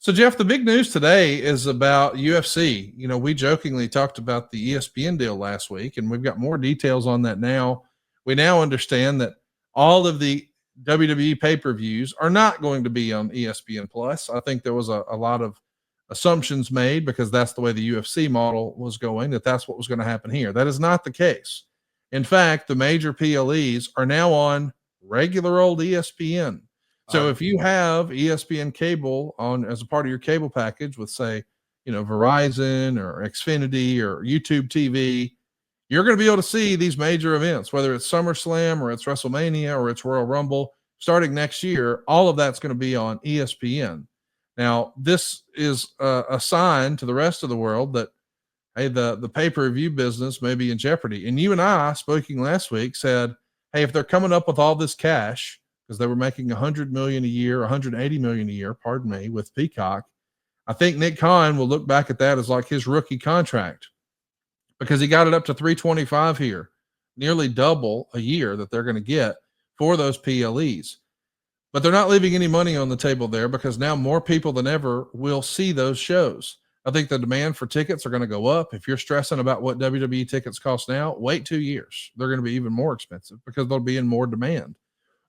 So, Jeff, the big news today is about UFC. You know, we jokingly talked about the ESPN deal last week, and we've got more details on that now. We now understand that all of the WWE pay per views are not going to be on ESPN Plus. I think there was a lot of assumptions made because that's the way the UFC model was going, that's what was going to happen here. That is not the case. In fact, the major PLEs are now on regular old ESPN. So if you have ESPN cable on as a part of your cable package with, say, Verizon or Xfinity or YouTube TV, you're going to be able to see these major events, whether it's SummerSlam or it's WrestleMania or it's Royal Rumble starting next year. All of that's going to be on ESPN. Now, this is a sign to the rest of the world that, hey, the pay-per-view business may be in jeopardy. And you and I, speaking last week, said, hey, if they're coming up with all this cash, because they were making $100 million a year, $180 million a year, pardon me, with Peacock, I think Nick Khan will look back at that as like his rookie contract, because he got it up to 325 here, nearly double a year that they're going to get for those PLEs. But they're not leaving any money on the table there, because now more people than ever will see those shows. I think the demand for tickets are going to go up. If you're stressing about what WWE tickets cost now, wait 2 years. They're going to be even more expensive because they'll be in more demand.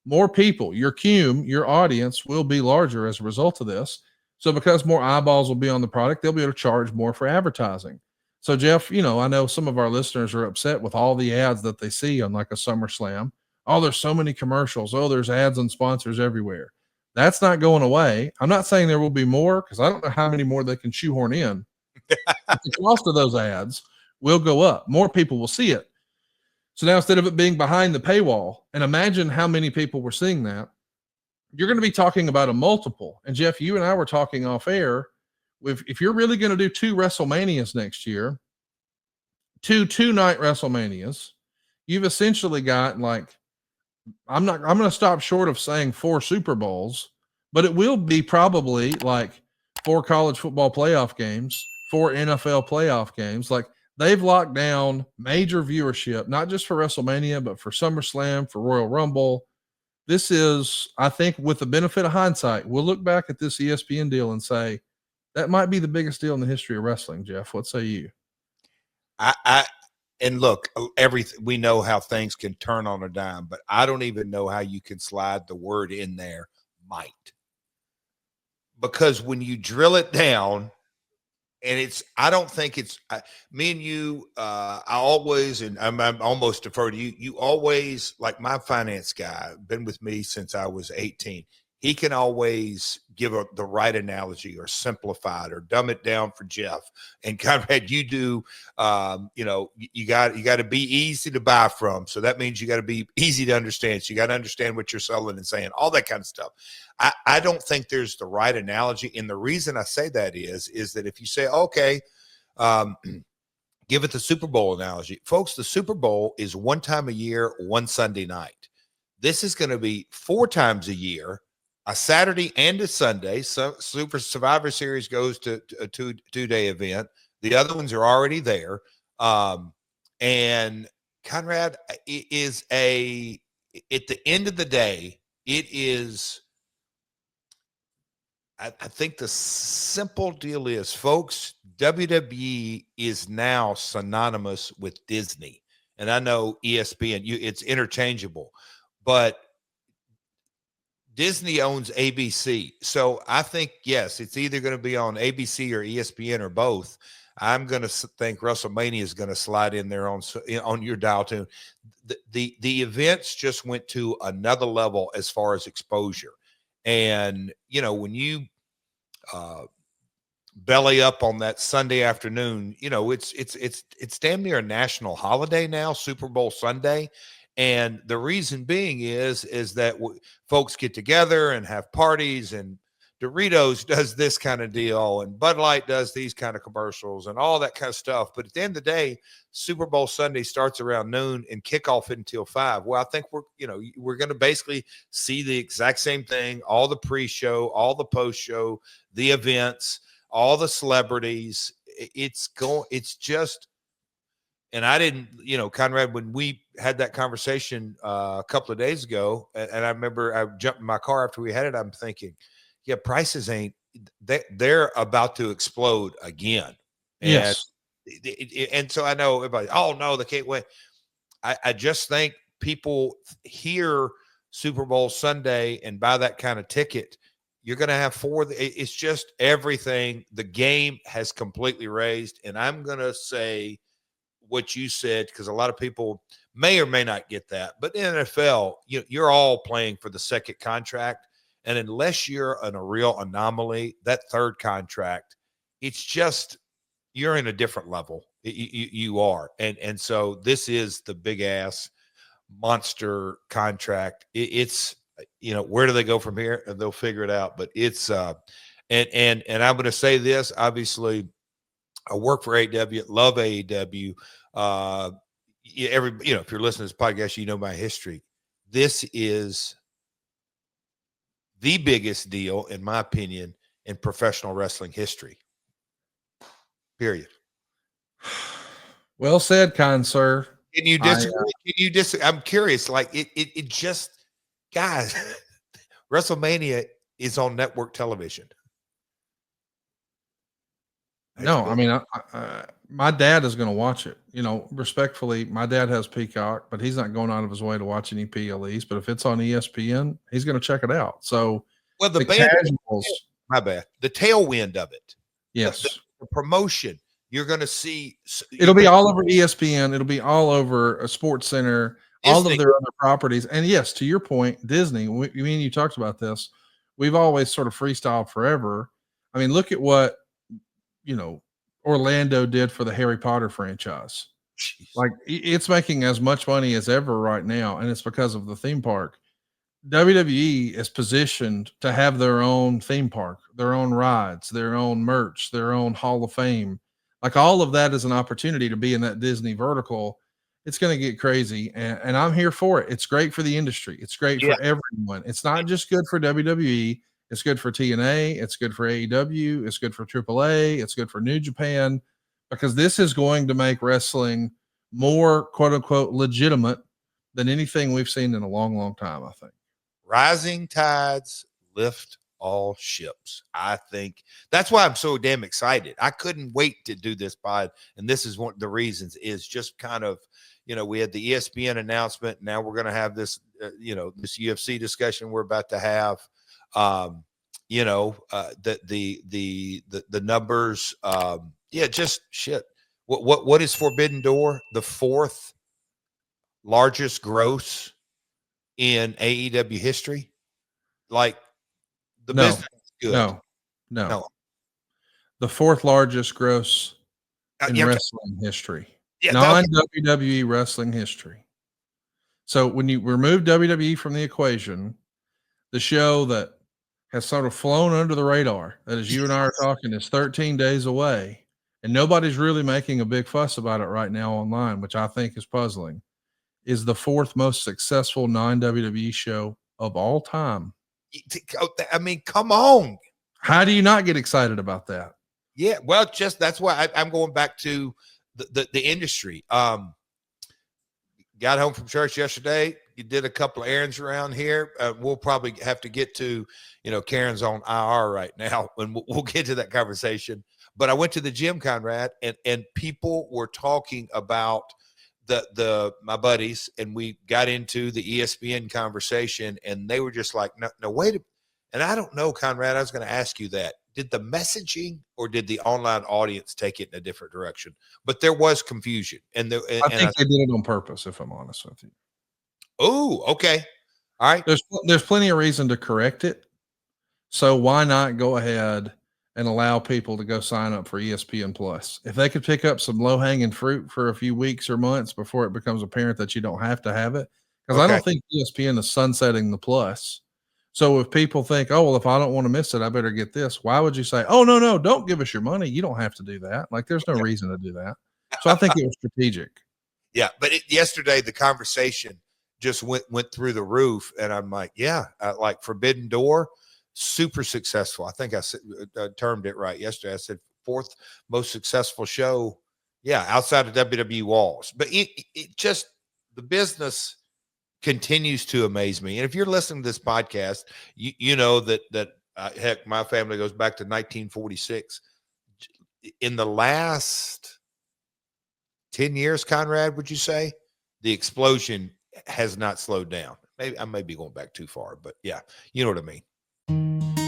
More people, your cume, your audience will be larger as a result of this. So because more eyeballs will be on the product, they'll be able to charge more for advertising. So, Jeff, I know some of our listeners are upset with all the ads that they see on like a SummerSlam. Oh, there's so many commercials. Oh, there's ads and sponsors everywhere. That's not going away. I'm not saying there will be more, because I don't know how many more they can shoehorn in. The cost of those ads will go up. More people will see it. So now, instead of it being behind the paywall, and imagine how many people were seeing that, you're going to be talking about a multiple. And Jeff, you and I were talking off air. If you're really going to do 2 WrestleManias next year, two-night WrestleManias, you've essentially got, like, I'm going to stop short of saying 4 Super Bowls, but it will be probably like 4 college football playoff games, 4 NFL playoff games. Like, they've locked down major viewership, not just for WrestleMania, but for SummerSlam, for Royal Rumble. This is, I think, with the benefit of hindsight, we'll look back at this ESPN deal and say, that might be the biggest deal in the history of wrestling. Jeff, what say you? And look, we know how things can turn on a dime, but I don't even know how you can slide the word in there, might. Because when you drill it down, and I don't think it's me and you. I always, and I'm almost defer to you. You always, like my finance guy, been with me since I was 18. He can always give the right analogy, or simplify it, or dumb it down for Jeff. And Conrad, you do. You got to be easy to buy from. So that means you got to be easy to understand. So you got to understand what you're selling and saying, all that kind of stuff. I don't think there's the right analogy. And the reason I say that is that if you say, okay, give it the Super Bowl analogy, folks, the Super Bowl is 1 time a year, 1 Sunday night. This is going to be 4 times a year, a Saturday and a Sunday. So Super Survivor Series goes to a two-day event. The other ones are already there. And Conrad, at the end of the day, it is, I think the simple deal is, folks, WWE is now synonymous with Disney. And I know ESPN, it's interchangeable, but Disney owns ABC. So I think, yes, it's either going to be on ABC or ESPN or both. I'm going to think WrestleMania is going to slide in there on your dial tune. The events just went to another level as far as exposure. And, when you belly up on that Sunday afternoon, it's damn near a national holiday now, Super Bowl Sunday. And the reason being is that folks get together and have parties, and Doritos does this kind of deal, and Bud Light does these kind of commercials and all that kind of stuff. But at the end of the day, Super Bowl Sunday starts around noon and kickoff until 5. Well, I think we're going to basically see the exact same thing, all the pre-show, all the post-show, the events, all the celebrities. It's just, and I didn't, Conrad, when we had that conversation a couple of days ago, and I remember I jumped in my car after we had it, I'm thinking, yeah, prices ain't they're about to explode again. And Yes. and so I know everybody, oh no, they can't win. I just think people hear Super Bowl Sunday and buy that kind of ticket. You're going to have it's just everything. The game has completely raised. And I'm going to say what you said, because a lot of people may or may not get that. But in NFL, you're all playing for the second contract. And unless you're a real anomaly, that third contract, it's just, you're in a different level. You are. And so this is the big ass monster contract. It's, where do they go from here? And they'll figure it out. But it's, and I'm going to say this, obviously, I work for AEW, love AEW. If you're listening to this podcast, you know my history. This is the biggest deal, in my opinion, in professional wrestling history. Period. Well said, kind sir. Can you disagree? Can you disagree? I'm curious. Like it just, guys, WrestleMania is on network television. No, I mean, my dad is going to watch it. Respectfully, my dad has Peacock, but he's not going out of his way to watch any PLEs. But if it's on ESPN, he's going to check it out. So, well, the my bad, the tailwind of it. Yes, the promotion. You're going to see. It'll be all over ESPN. It'll be all over a Sports Center, Disney. All of their other properties. And yes, to your point, Disney, you talked about this. We've always sort of freestyled forever. I mean, look at what, Orlando did for the Harry Potter franchise. Jeez. Like, it's making as much money as ever right now. And it's because of the theme park. WWE is positioned to have their own theme park, their own rides, their own merch, their own Hall of Fame. Like, all of that is an opportunity to be in that Disney vertical. It's going to get crazy. And I'm here for it. It's great for the industry. It's great for everyone. It's not just good for WWE. It's good for TNA. It's good for AEW. It's good for AAA. It's good for New Japan, because this is going to make wrestling more, quote unquote, legitimate than anything we've seen in a long, long time, I think. Rising tides lift all ships. I think that's why I'm so damn excited. I couldn't wait to do this pod. And this is one of the reasons, is just kind of, we had the ESPN announcement. Now we're going to have this, this UFC discussion we're about to have. The numbers, just shit. What is Forbidden Door? The fourth largest gross in AEW history? Like, the business is good. No. The fourth largest gross in wrestling history. Non-WWE wrestling history. So when you remove WWE from the equation, the show that has sort of flown under the radar, that as you and I are talking, is 13 days away, and nobody's really making a big fuss about it right now online, which I think is puzzling, is the fourth most successful non-WWE show of all time. I mean, come on. How do you not get excited about that? Yeah, well, just that's why I'm going back to the industry. Got home from church yesterday. You did a couple of errands around here. We'll probably have to get to, Karen's on IR right now, and we'll get to that conversation. But I went to the gym, Conrad, and people were talking about my buddies, and we got into the ESPN conversation, and they were just like, no, wait. And I don't know, Conrad, I was going to ask you that. Did the messaging or did the online audience take it in a different direction? But there was confusion. I think they did it on purpose, if I'm honest with you. Oh, okay. All right. There's plenty of reason to correct it. So why not go ahead and allow people to go sign up for ESPN Plus? If they could pick up some low-hanging fruit for a few weeks or months before it becomes apparent that you don't have to have it. Because I don't think ESPN is sunsetting the Plus. So if people think, oh, well, if I don't want to miss it, I better get this. Why would you say, oh, no, don't give us your money. You don't have to do that. Like, there's no reason to do that. So I think it was strategic. Yeah. But yesterday, the conversation just went through the roof. And I'm like, like Forbidden Door, super successful. I think I termed it right yesterday. I said fourth most successful show. Yeah. Outside of WWE walls. But it just, the business continues to amaze me. And if you're listening to this podcast, you know that Heck, my family goes back to 1946. In the last 10 years, Conrad, would you say the explosion has not slowed down? Maybe I may be going back too far, but yeah, you know what I mean.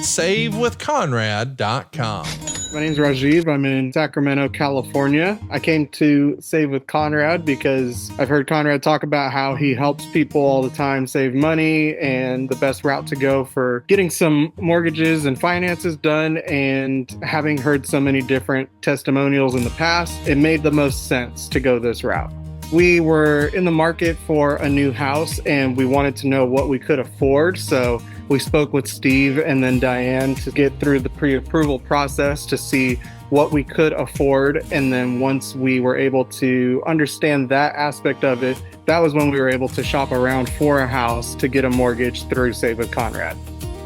SaveWithConrad.com. My name is Rajiv. I'm in Sacramento, California. I came to Save with Conrad because I've heard Conrad talk about how he helps people all the time save money and the best route to go for getting some mortgages and finances done. And having heard so many different testimonials in the past, it made the most sense to go this route. We were in the market for a new house and we wanted to know what we could afford. So we spoke with Steve and then Diane to get through the pre-approval process to see what we could afford. And then once we were able to understand that aspect of it, that was when we were able to shop around for a house to get a mortgage through Save with Conrad.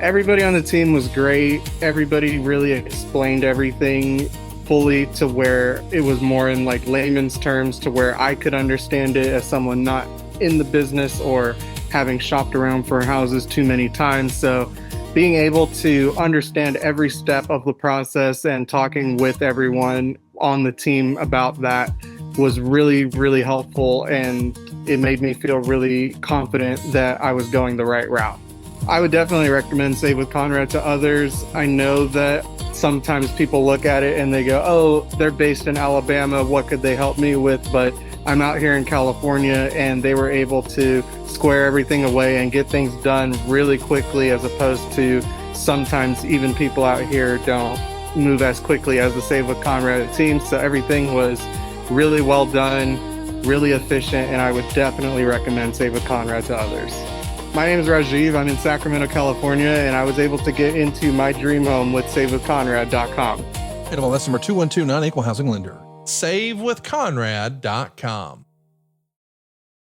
Everybody on the team was great. Everybody really explained everything fully to where it was more in like layman's terms to where I could understand it as someone not in the business or having shopped around for houses too many times. So being able to understand every step of the process and talking with everyone on the team about that was really, really helpful. And it made me feel really confident that I was going the right route. I would definitely recommend Save with Conrad to others. I know that sometimes people look at it and they go, oh, they're based in Alabama, what could they help me with? But I'm out here in California and they were able to square everything away and get things done really quickly, as opposed to sometimes even people out here don't move as quickly as the Save with Conrad team. So everything was really well done, really efficient, and I would definitely recommend Save with Conrad to others. My name is Rajiv. I'm in Sacramento, California, and I was able to get into my dream home with SaveWithConrad.com. That's number 2129, Equal Housing Lender. SaveWithConrad.com.